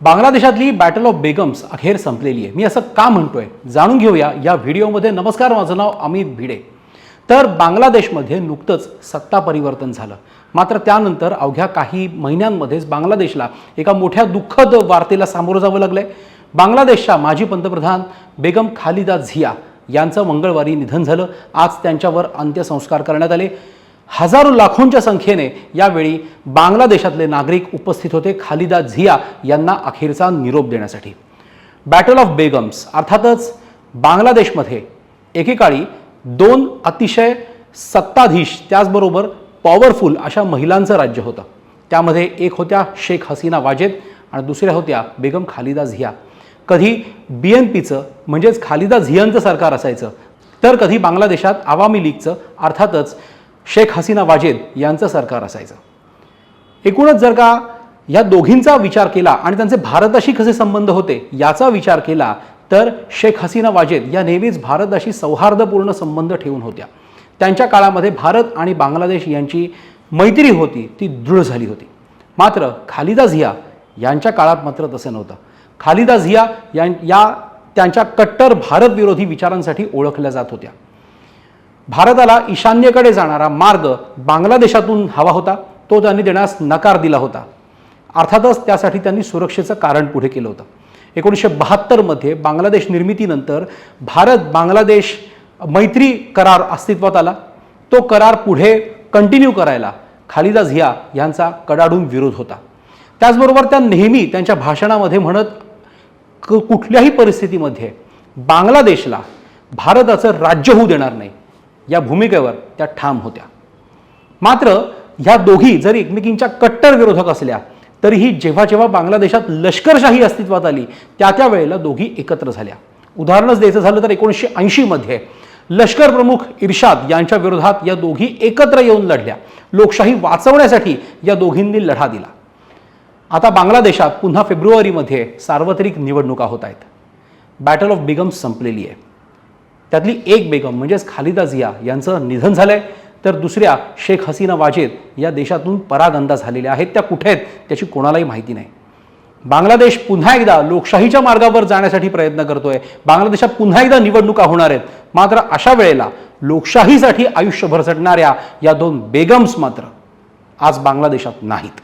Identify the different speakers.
Speaker 1: बांगलादेशातली battle of Begums अखेर संपलेली आहे। मी असं का म्हणतोय जाणून घेऊया या व्हिडिओमध्ये। नमस्कार, माझं नाव अमित भिडे। तर बांगलादेशमध्ये नुकतंच सत्ता परिवर्तन झालं, मात्र त्यानंतर अवघ्या काही महिन्यांमध्येच बांगलादेशला एका मोठ्या दुःखद वार्तेला सामोरं जावं लागलंय। बांगलादेशच्या माजी पंतप्रधान बेगम खालिदा झिया यांचं मंगळवारी निधन झालं। आज त्यांच्यावर अंत्यसंस्कार करण्यात आले। हजारो लाखोंच्या संख्येने यावेळी बांगलादेशातले नागरिक उपस्थित होते खालिदा झिया यांना अखेरचा निरोप देण्यासाठी। बॅटल ऑफ बेगम्स अर्थातच बांगलादेशमध्ये एकेकाळी दोन अतिशय सत्ताधीश त्याचबरोबर पॉवरफुल अशा महिलांचं राज्य होतं। त्यामध्ये एक होत्या शेख हसीना वाजेद आणि दुसऱ्या होत्या बेगम खालिदा झिया। कधी BNPचं म्हणजेच खालिदा झियांचं सरकार असायचं, तर कधी बांगलादेशात आवामी लीगचं अर्थातच शेख हसीना वाजेद यांचं सरकार असायचं। एकूणच जर का या दोघींचा विचार केला आणि त्यांचे भारताशी कसे संबंध होते याचा विचार केला तर शेख हसीना वाजेद या नेहमीच भारताशी सौहार्दपूर्ण संबंध ठेवून होत्या। त्यांच्या काळामध्ये भारत आणि बांगलादेश यांची मैत्री होती ती दृढ झाली होती। मात्र खालिदा झिया यांच्या काळात मात्र तसे नव्हतं। खालिदा झिया या त्यांच्या कट्टर भारत विरोधी विचारांसाठी ओळखल्या जात होत्या। भारताला ईशान्येकडे जाणारा मार्ग बांगलादेशातून हवा होता, तो त्यांनी देण्यास नकार दिला होता। अर्थातच त्यासाठी त्यांनी सुरक्षेचं कारण पुढे केलं होतं। 1972 मध्ये बांगलादेश निर्मितीनंतर भारत बांगलादेश मैत्री करार अस्तित्वात आला। तो करार पुढे कंटिन्यू करायला खालिदा झिया यांचा कडाडून विरोध होता। त्याचबरोबर त्या नेहमी त्यांच्या भाषणामध्ये म्हणत कुठल्याही परिस्थितीमध्ये बांगलादेशला भारताचं राज्य होऊ देणार नाही या भूमिकेवर त्या ठाम होत्या। मात्र ह्या दोघी जरी एकमेकींच्या कट्टर विरोधक असल्या तरीही जेव्हा जेव्हा बांगलादेशात लष्करशाही अस्तित्वात आली त्या वेळेला दोघी एकत्र झाल्या। उदाहरणच द्यायचं झालं तर 1980 मध्ये लष्कर प्रमुख इर्शाद यांच्या विरोधात या दोघी एकत्र येऊन लढल्या। लोकशाही वाचवण्यासाठी या दोघींनी लढा दिला। आता बांगलादेशात पुन्हा फेब्रुवारीमध्ये सार्वत्रिक निवडणुका होत आहेत। बॅटल ऑफ बेगम्स संपलेली आहे। त्यातली एक बेगम म्हणजेच खालिदा झिया यांचं निधन झालंय, तर दुसऱ्या शेख हसीना वाजेद या देशातून परागंदा झालेल्या आहेत। त्या कुठे आहेत त्याची कोणालाही माहिती नाही। बांगलादेश पुन्हा एकदा लोकशाहीच्या मार्गावर जाण्यासाठी प्रयत्न करतोय। बांगलादेशात पुन्हा एकदा निवडणुका होणार आहेत। मात्र अशा वेळेला लोकशाहीसाठी आयुष्यभर झटणाऱ्या या दोन बेगम्स मात्र आज बांगलादेशात नाहीत।